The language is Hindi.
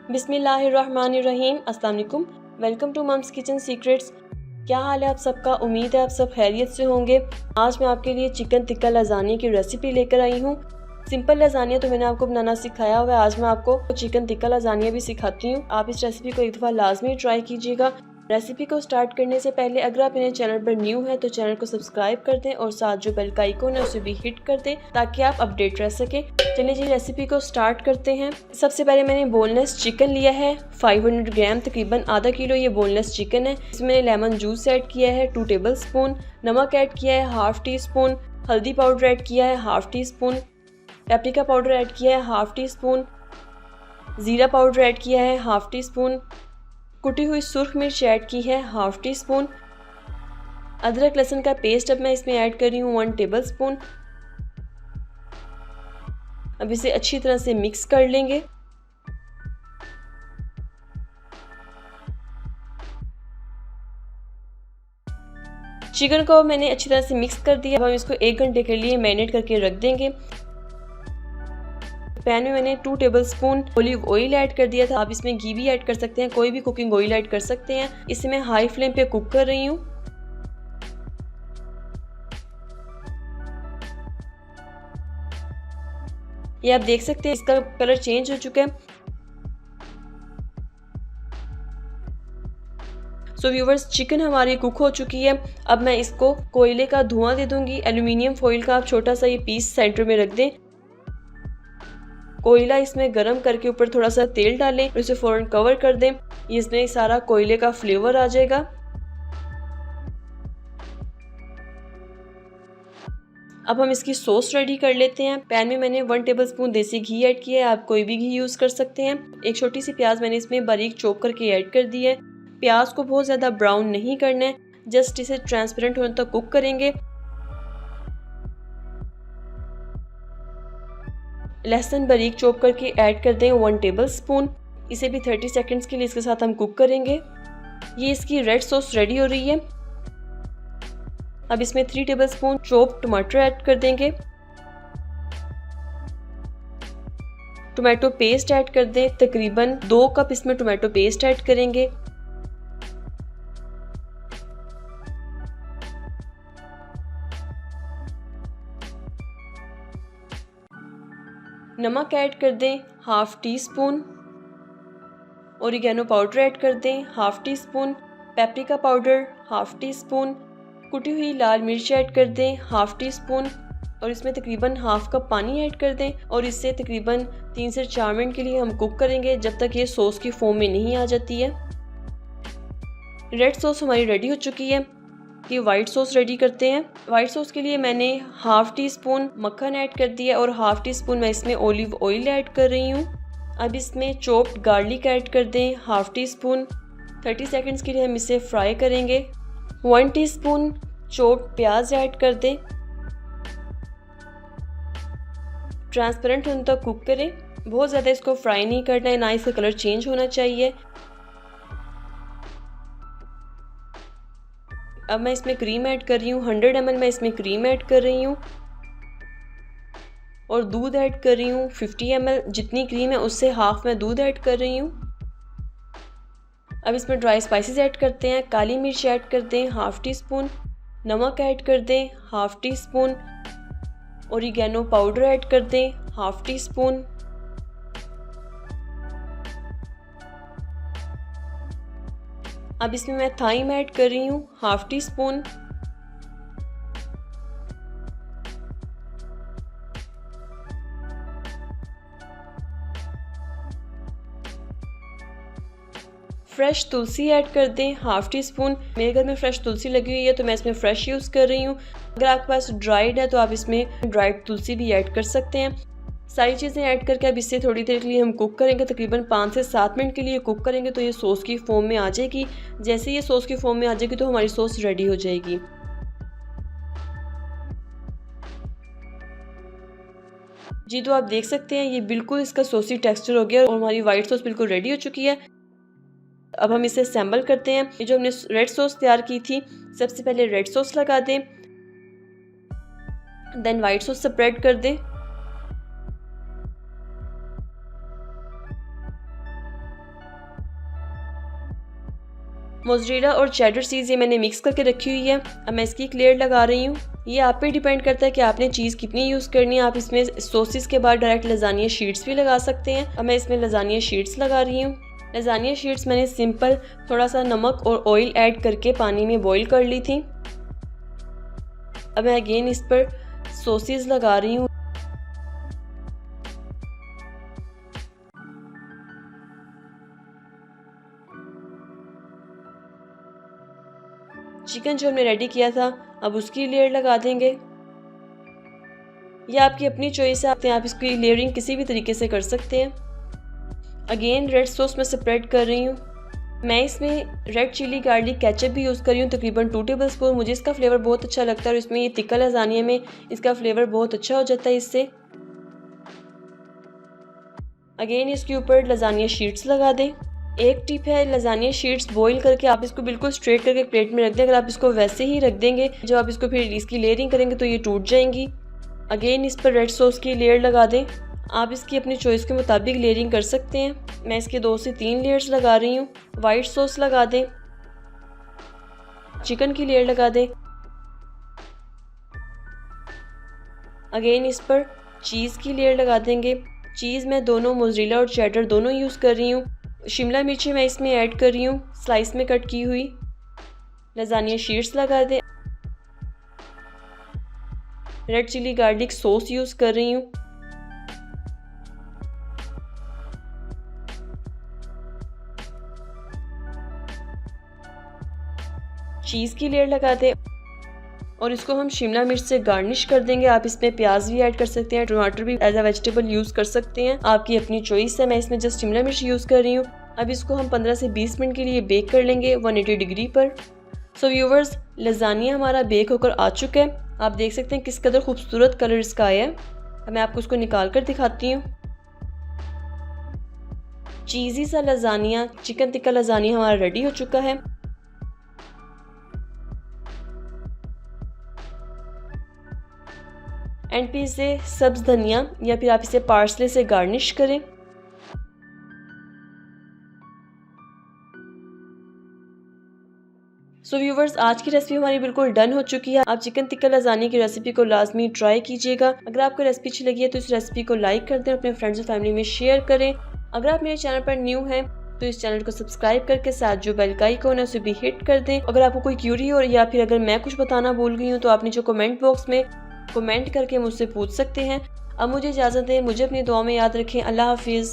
बिस्मिल्लाहिर्रहमानिर्रहीम। अस्सलाम वालेकुम। Welcome to mom's kitchen secrets. क्या हाल है आप सबका? उम्मीद है आप सब खैरियत से होंगे। आज मैं आपके लिए चिकन टिक्का लजानिया की रेसिपी लेकर आई हूँ। सिंपल लजानिया तो मैंने आपको बनाना सिखाया हुआ है, आज मैं आपको चिकन टिक्का लजानिया भी सिखाती हूँ। आप इस रेसिपी को एक दफ़ा लाजमी ट्राई कीजिएगा। रेसिपी को स्टार्ट करने से पहले अगर आप मेरे चैनल पर न्यू हैं तो चैनल को सब्सक्राइब कर दें और साथ जो बेल का आइकन है उसे भी हिट कर दें ताकि आप अपडेट रह सकें। चलिए जी रेसिपी को स्टार्ट करते हैं। सबसे पहले मैंने बोनलेस चिकन लिया है 500 ग्राम, तकरीबन आधा किलो ये बोनलेस चिकन है। इसमें मैंने लेमन जूस ऐड किया है 2 टेबल स्पून, नमक ऐड किया है हाफ टी स्पून, हल्दी पाउडर ऐड किया है half tea spoon, paprika powder add किया है हाफ टी स्पून, ज़ीरा पाउडर ऐड किया है हाफ टी स्पून, कुटी हुई सुर्ख मिर्च ऐड की है हाफ टी स्पून, अदरक लहसुन का पेस्ट अब मैं इसमें ऐड कर रही हूँ 1 टेबल स्पून। अब इसे अच्छी तरह से मिक्स कर लेंगे। चिकन को मैंने अच्छी तरह से मिक्स कर दिया। अब हम इसको 1 घंटे के लिए मैरिनेट करके रख देंगे। पैन में मैंने 2 table spoon olive oil add कर दिया था। आप इसमें घी भी ऐड कर सकते हैं, कोई भी कुकिंग ऑयल ऐड कर सकते हैं। इसे मैं हाई फ्लेम पे कुक कर रही हूँ। ये आप देख सकते हैं इसका कलर चेंज हो चुका है। सो व्यूवर्स, चिकन हमारी कुक हो चुकी है। अब मैं इसको कोयले का धुआं दे दूंगी। एल्यूमिनियम फॉइल का आप छोटा सा ये पीस सेंटर में रख दें। कोयला इसमें गरम करके ऊपर थोड़ा सा तेल डालें और इसे फौरन कवर कर दें। इसमें सारा कोयले का फ्लेवर आ जाएगा। अब हम इसकी सॉस रेडी कर लेते हैं। पैन में मैंने 1 टेबल स्पून देसी घी ऐड किया है। आप कोई भी घी यूज कर सकते हैं। एक छोटी सी प्याज मैंने इसमें बारीक चॉप करके ऐड कर दी है। प्याज को बहुत ज्यादा ब्राउन नहीं करना है, जस्ट इसे ट्रांसपेरेंट होने तक कुक करेंगे। लहसुन बारीक चॉप करके ऐड कर दें 1 टेबल स्पून। इसे भी 30 सेकंड्स के लिए इसके साथ हम कुक करेंगे। ये इसकी रेड सॉस रेडी हो रही है। अब इसमें 3 टेबल स्पून चॉप टमाटर ऐड कर देंगे। टोमेटो पेस्ट ऐड कर दें, तकरीबन 2 कप इसमें टोमेटो पेस्ट ऐड करेंगे। नमक ऐड कर दें half tea spoon, oregano powder add कर दें half tea spoon, paprika powder half tea spoon, कुटी हुई लाल मिर्च ऐड कर दें हाफ टी स्पून और इसमें तकरीबन हाफ कप पानी ऐड कर दें और इसे तकरीबन 3 से 4 मिनट के लिए हम कुक करेंगे जब तक ये सॉस की फॉर्म में नहीं आ जाती है। रेड सॉस हमारी रेडी हो चुकी है। कि वाइट सॉस रेडी करते हैं। वाइट सॉस के लिए मैंने हाफ टी स्पून मक्खन ऐड कर दिया और हाफ टी स्पून मैं इसमें ऑलिव ऑयल ऐड कर रही हूँ। अब इसमें चॉप्ड गार्लिक ऐड कर दें हाफ टी स्पून। 30 सेकंड्स के लिए हम इसे फ्राई करेंगे। 1 टीस्पून चॉप्ड प्याज ऐड कर दें। ट्रांसपेरेंट होने तक कुक करें। बहुत ज़्यादा इसको फ्राई नहीं करना है, ना इसका कलर चेंज होना चाहिए। अब मैं इसमें क्रीम ऐड कर रही हूँ। 100 ml मैं इसमें क्रीम ऐड कर रही हूँ और दूध ऐड कर रही हूँ 50 ml। जितनी क्रीम है उससे हाफ मैं दूध ऐड कर रही हूँ। अब इसमें ड्राई स्पाइसेस ऐड करते हैं। काली मिर्च ऐड कर दें हाफ टी स्पून, नमक ऐड कर दें half tea spoon, oregano powder add कर दें हाफ टी स्पून, अब इसमें मैं थाइम ऐड कर रही हूँ हाफ टी स्पून, फ्रेश तुलसी ऐड कर दें हाफ टी स्पून। मेरे घर में फ्रेश तुलसी लगी हुई है तो मैं इसमें फ्रेश यूज़ कर रही हूँ। अगर आपके पास ड्राइड है तो आप इसमें ड्राइड तुलसी भी ऐड कर सकते हैं। सारी चीज़ें ऐड करके अब इससे थोड़ी देर के लिए हम कुक करेंगे। तकरीबन 5 से 7 मिनट के लिए कुक करेंगे तो ये सॉस की फॉर्म में आ जाएगी। जैसे ये सॉस की फॉर्म में आ जाएगी तो हमारी सॉस रेडी हो जाएगी। जी तो आप देख सकते हैं ये बिल्कुल इसका सॉसी टेक्सचर हो गया और हमारी वाइट सॉस बिल्कुल रेडी हो चुकी है। अब हम इसे असेंबल करते हैं। ये जो हमने रेड सॉस तैयार की थी, सबसे पहले रेड सॉस लगा दें, देन वाइट सॉस स्प्रेड कर दें। मोज़रेला और चेडर चीज़ ये मैंने मिक्स करके रखी हुई है। अब मैं इसकी एक लेयर लगा रही हूँ। ये आप पे डिपेंड करता है कि आपने चीज़ कितनी यूज़ करनी है। आप इसमें सॉसेस के बाद डायरेक्ट लजानिया शीट्स भी लगा सकते हैं। अब मैं इसमें लजानिया शीट्स लगा रही हूँ। लजानिया शीट्स मैंने सिंपल थोड़ा सा नमक और ऑयल ऐड करके पानी में बॉईल कर ली थी। अब मैं अगेन इस पर सॉसेस लगा रही हूँ। चिकन जो हमने रेडी किया था अब उसकी लेयर लगा देंगे। ये आपकी अपनी चॉइस है, आप इसकी लेयरिंग किसी भी तरीके से कर सकते हैं। अगेन रेड सॉस में स्प्रेड कर रही हूँ। मैं इसमें रेड चिली गार्लिक केचप भी यूज़ कर रही हूँ, तकरीबन 2 टेबलस्पून। मुझे इसका फ्लेवर बहुत अच्छा लगता है और इसमें ये तिक्का लजानिया में इसका फ्लेवर बहुत अच्छा हो जाता है इससे। अगेन इसके ऊपर लजानिया शीट्स लगा दें। एक टिप है, लजानिया शीट्स बॉईल करके आप इसको बिल्कुल स्ट्रेट करके प्लेट में रख दें। अगर आप इसको वैसे ही रख देंगे, जब आप इसको फिर इसकी लेयरिंग करेंगे तो ये टूट जाएंगी। अगेन इस पर रेड सॉस की लेयर लगा दें। आप इसकी अपनी चॉइस के मुताबिक लेयरिंग कर सकते हैं। मैं इसके 2 से 3 लेयर्स लगा रही हूँ। वाइट सॉस लगा दें। चिकन की लेयर लगा दें। अगेन इस पर चीज़ की लेयर लगा देंगे। चीज़ मैं दोनों मोज़रेला और चेडर दोनों यूज़ कर रही हूँ। शिमला मिर्ची मैं इसमें ऐड कर रही हूँ, स्लाइस में कट की हुई। लजानिया शीट्स लगा दें। Red chilli garlic sauce use कर रही हूँ। चीज़ की लेयर लगा दें और इसको हम शिमला मिर्च से गार्निश कर देंगे। आप इसमें प्याज भी ऐड कर सकते हैं, टमाटर भी एज अ वेजिटेबल यूज़ कर सकते हैं, आपकी अपनी चॉइस है। मैं इसमें जस्ट शिमला मिर्च यूज़ कर रही हूँ। अब इसको हम 15 से 20 मिनट के लिए बेक कर लेंगे 180 डिग्री पर। सो व्यूवर्स, लजानिया हमारा बेक होकर आ चुका है। आप देख सकते हैं किस कदर खूबसूरत कलर इसका आया है। अब मैं आपको इसको निकाल कर दिखाती हूँ। चीज़ी सा लजानिया, चिकन टिक्का लजानिया हमारा रेडी हो चुका है। एंड पे इसे सब्ज़ धनिया या फिर आप इसे पार्सले से गार्निश करें। सो व्यूवर्स, आज की रेसिपी हमारी बिल्कुल डन हो चुकी है। आप चिकन टिक्का लजानिया की रेसिपी को लाजमी ट्राई कीजिएगा। अगर आपको रेसिपी अच्छी लगी है तो इस रेसिपी को लाइक कर दें, अपने फ्रेंड्स और फैमिली में शेयर करें। अगर आप मेरे चैनल पर न्यू हैं तो इस चैनल को सब्सक्राइब करके साथ जो बेल का आइकन है उसे भी हिट कर दें। अगर आपको कोई क्यूरी हो या फिर अगर मैं कुछ बताना भूल गई हूँ तो आप नीचे कमेंट बॉक्स में कमेंट करके मुझसे पूछ सकते हैं। अब मुझे इजाज़त दें, मुझे अपनी दुआ में याद रखें। अल्लाह हाफिज़।